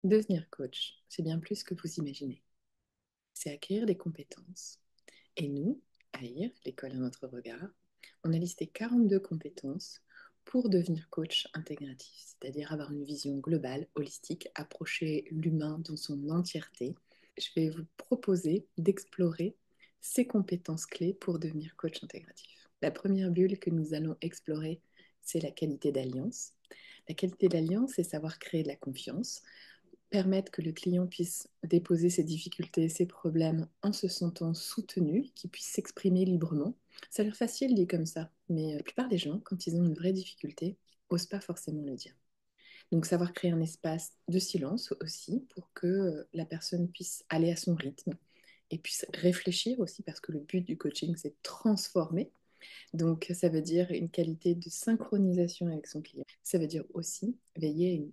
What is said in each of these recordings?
Devenir coach, c'est bien plus que vous imaginez. C'est acquérir des compétences. Et nous, à IR, l'école à notre regard, on a listé 42 compétences pour devenir coach intégratif, c'est-à-dire avoir une vision globale, holistique, approcher l'humain dans son entièreté. Je vais vous proposer d'explorer ces compétences clés pour devenir coach intégratif. La première bulle que nous allons explorer, c'est la qualité d'alliance. La qualité d'alliance, c'est savoir créer de la confiance, permettre que le client puisse déposer ses difficultés, ses problèmes en se sentant soutenu, qu'il puisse s'exprimer librement. Ça a l'air facile dit comme ça, mais la plupart des gens, quand ils ont une vraie difficulté, n'osent pas forcément le dire. Donc savoir créer un espace de silence aussi pour que la personne puisse aller à son rythme et puisse réfléchir aussi parce que le but du coaching, c'est de transformer. Donc ça veut dire une qualité de synchronisation avec son client. Ça veut dire aussi veiller à une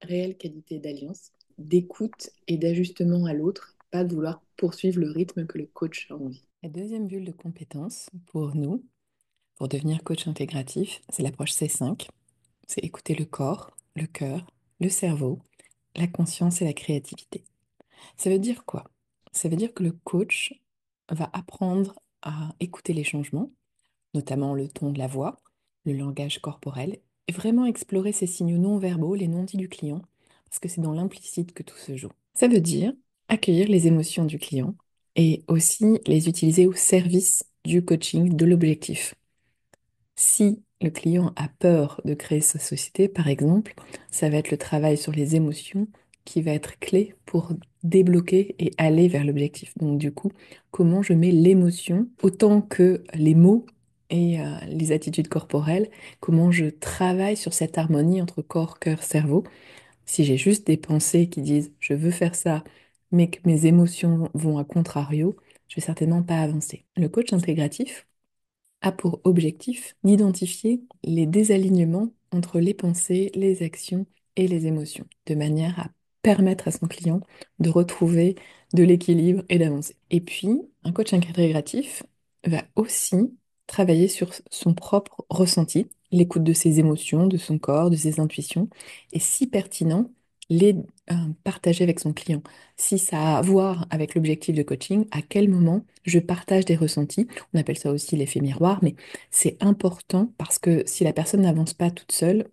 réelle qualité d'alliance, d'écoute et d'ajustement à l'autre, pas de vouloir poursuivre le rythme que le coach a envie. La deuxième bulle de compétence pour nous, pour devenir coach intégratif, c'est l'approche C5. C'est écouter le corps, le cœur, le cerveau, la conscience et la créativité. Ça veut dire quoi? Ça veut dire que le coach va apprendre à écouter les changements, notamment le ton de la voix, le langage corporel, et vraiment explorer ces signaux non verbaux, les non-dits du client, parce que c'est dans l'implicite que tout se joue. Ça veut dire accueillir les émotions du client et aussi les utiliser au service du coaching, de l'objectif. Si le client a peur de créer sa société, par exemple, ça va être le travail sur les émotions qui va être clé pour débloquer et aller vers l'objectif. Donc du coup, comment je mets l'émotion autant que les mots et les attitudes corporelles, comment je travaille sur cette harmonie entre corps, cœur, cerveau. Si j'ai juste des pensées qui disent je veux faire ça, mais que mes émotions vont à contrario, je vais certainement pas avancer. Le coach intégratif a pour objectif d'identifier les désalignements entre les pensées, les actions et les émotions, de manière à permettre à son client de retrouver de l'équilibre et d'avancer. Et puis, un coach intégratif va aussi travailler sur son propre ressenti, l'écoute de ses émotions, de son corps, de ses intuitions, et si pertinent, les partager avec son client. Si ça a à voir avec l'objectif de coaching, à quel moment je partage des ressentis. On appelle ça aussi l'effet miroir, mais c'est important parce que si la personne n'avance pas toute seule,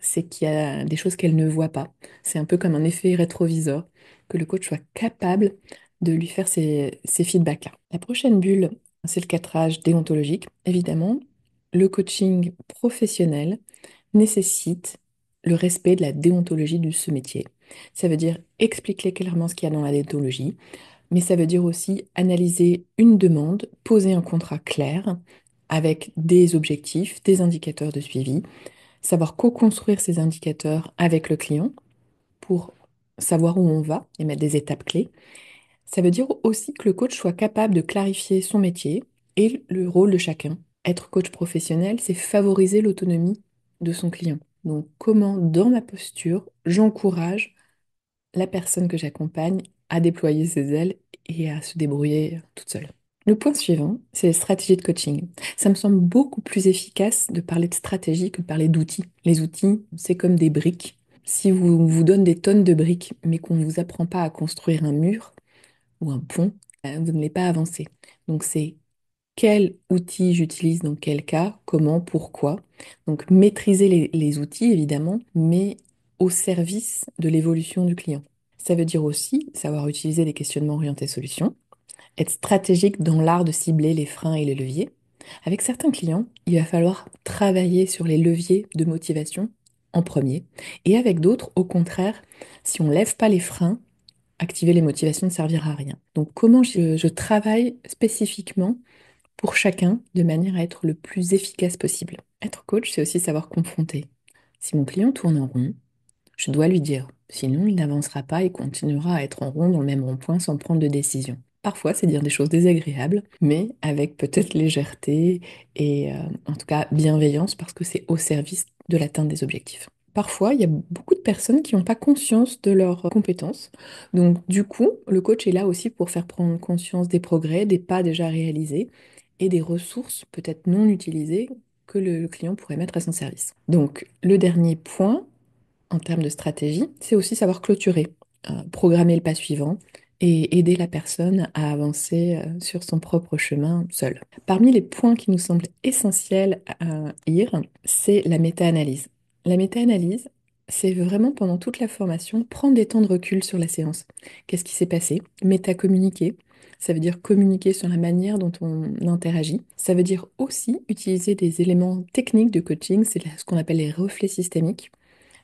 c'est qu'il y a des choses qu'elle ne voit pas. C'est un peu comme un effet rétroviseur, que le coach soit capable de lui faire ces feedbacks-là. La prochaine bulle, c'est le cadrage déontologique. Évidemment, le coaching professionnel nécessite le respect de la déontologie de ce métier. Ça veut dire expliquer clairement ce qu'il y a dans la déontologie, mais ça veut dire aussi analyser une demande, poser un contrat clair avec des objectifs, des indicateurs de suivi, savoir co-construire ces indicateurs avec le client pour savoir où on va et mettre des étapes clés. Ça veut dire aussi que le coach soit capable de clarifier son métier et le rôle de chacun. Être coach professionnel, c'est favoriser l'autonomie de son client. Donc, comment, dans ma posture, j'encourage la personne que j'accompagne à déployer ses ailes et à se débrouiller toute seule. Le point suivant, c'est les stratégies de coaching. Ça me semble beaucoup plus efficace de parler de stratégie que de parler d'outils. Les outils, c'est comme des briques. Si on vous donne des tonnes de briques, mais qu'on ne vous apprend pas à construire un mur ou un pont, vous n'allez pas avancer. Donc c'est quel outil j'utilise dans quel cas, comment, pourquoi. Donc maîtriser les outils, évidemment, mais au service de l'évolution du client. Ça veut dire aussi savoir utiliser les questionnements orientés solutions, être stratégique dans l'art de cibler les freins et les leviers. Avec certains clients, il va falloir travailler sur les leviers de motivation en premier. Et avec d'autres, au contraire, si on ne lève pas les freins, activer les motivations ne servira à rien. Donc comment je travaille spécifiquement pour chacun de manière à être le plus efficace possible. Être coach, c'est aussi savoir confronter. Si mon client tourne en rond, je dois lui dire, sinon il n'avancera pas et continuera à être en rond dans le même rond-point sans prendre de décision. Parfois, c'est dire des choses désagréables, mais avec peut-être légèreté et en tout cas bienveillance parce que c'est au service de l'atteinte des objectifs. Parfois, il y a beaucoup de personnes qui n'ont pas conscience de leurs compétences. Donc, du coup, le coach est là aussi pour faire prendre conscience des progrès, des pas déjà réalisés et des ressources peut-être non utilisées que le client pourrait mettre à son service. Donc, le dernier point, en termes de stratégie, c'est aussi savoir clôturer. programmer le pas suivant et aider la personne à avancer sur son propre chemin seul. Parmi les points qui nous semblent essentiels à IR, c'est la méta-analyse. La méta-analyse, c'est vraiment pendant toute la formation prendre des temps de recul sur la séance. Qu'est-ce qui s'est passé? Méta-communiquer, ça veut dire communiquer sur la manière dont on interagit. Ça veut dire aussi utiliser des éléments techniques de coaching, c'est ce qu'on appelle les reflets systémiques.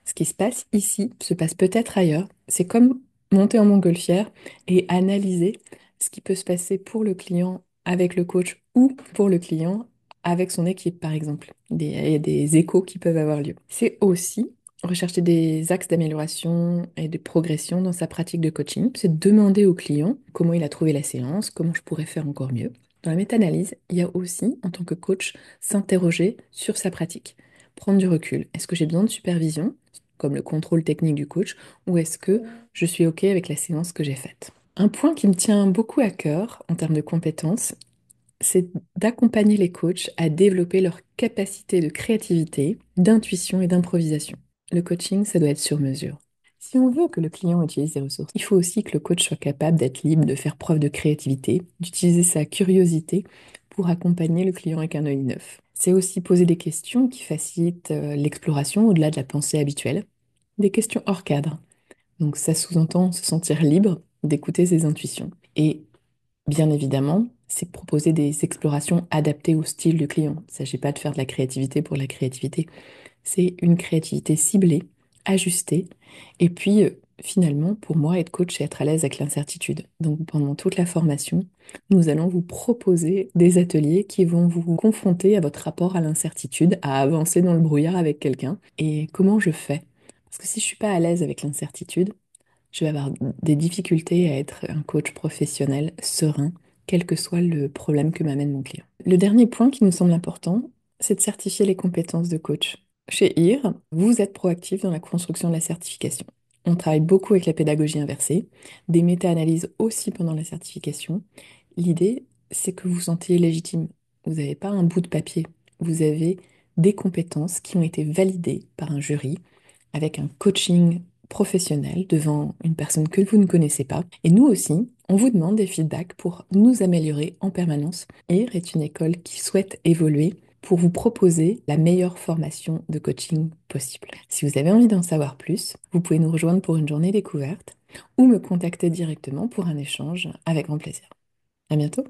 Ce qui se passe ici se passe peut-être ailleurs. C'est comme monter en montgolfière et analyser ce qui peut se passer pour le client avec le coach ou pour le client avec son équipe, par exemple. Il y a des échos qui peuvent avoir lieu. C'est aussi rechercher des axes d'amélioration et de progression dans sa pratique de coaching. C'est demander au client comment il a trouvé la séance, comment je pourrais faire encore mieux. Dans la méta-analyse, il y a aussi, en tant que coach, s'interroger sur sa pratique. Prendre du recul. Est-ce que j'ai besoin de supervision, comme le contrôle technique du coach, ou est-ce que je suis OK avec la séance que j'ai faite? Un point qui me tient beaucoup à cœur en termes de compétences, c'est d'accompagner les coachs à développer leur capacité de créativité, d'intuition et d'improvisation. Le coaching, ça doit être sur mesure. Si on veut que le client utilise ses ressources, il faut aussi que le coach soit capable d'être libre, de faire preuve de créativité, d'utiliser sa curiosité pour accompagner le client avec un œil neuf. C'est aussi poser des questions qui facilitent l'exploration au-delà de la pensée habituelle, des questions hors cadre. Donc ça sous-entend se sentir libre d'écouter ses intuitions. Et bien évidemment, c'est proposer des explorations adaptées au style du client. Il ne s'agit pas de faire de la créativité pour la créativité. C'est une créativité ciblée, ajustée. Et puis, finalement, pour moi, être coach, c'est être à l'aise avec l'incertitude. Donc, pendant toute la formation, nous allons vous proposer des ateliers qui vont vous confronter à votre rapport à l'incertitude, à avancer dans le brouillard avec quelqu'un. Et comment je fais? Parce que si je suis pas à l'aise avec l'incertitude, je vais avoir des difficultés à être un coach professionnel serein, quel que soit le problème que m'amène mon client. Le dernier point qui nous semble important, c'est de certifier les compétences de coach. Chez IR, vous êtes proactif dans la construction de la certification. On travaille beaucoup avec la pédagogie inversée, des méta-analyses aussi pendant la certification. L'idée, c'est que vous vous sentiez légitime. Vous n'avez pas un bout de papier. Vous avez des compétences qui ont été validées par un jury avec un coaching professionnel devant une personne que vous ne connaissez pas. Et nous aussi, on vous demande des feedbacks pour nous améliorer en permanence. IR est une école qui souhaite évoluer pour vous proposer la meilleure formation de coaching possible. Si vous avez envie d'en savoir plus, vous pouvez nous rejoindre pour une journée découverte ou me contacter directement pour un échange avec grand plaisir. À bientôt!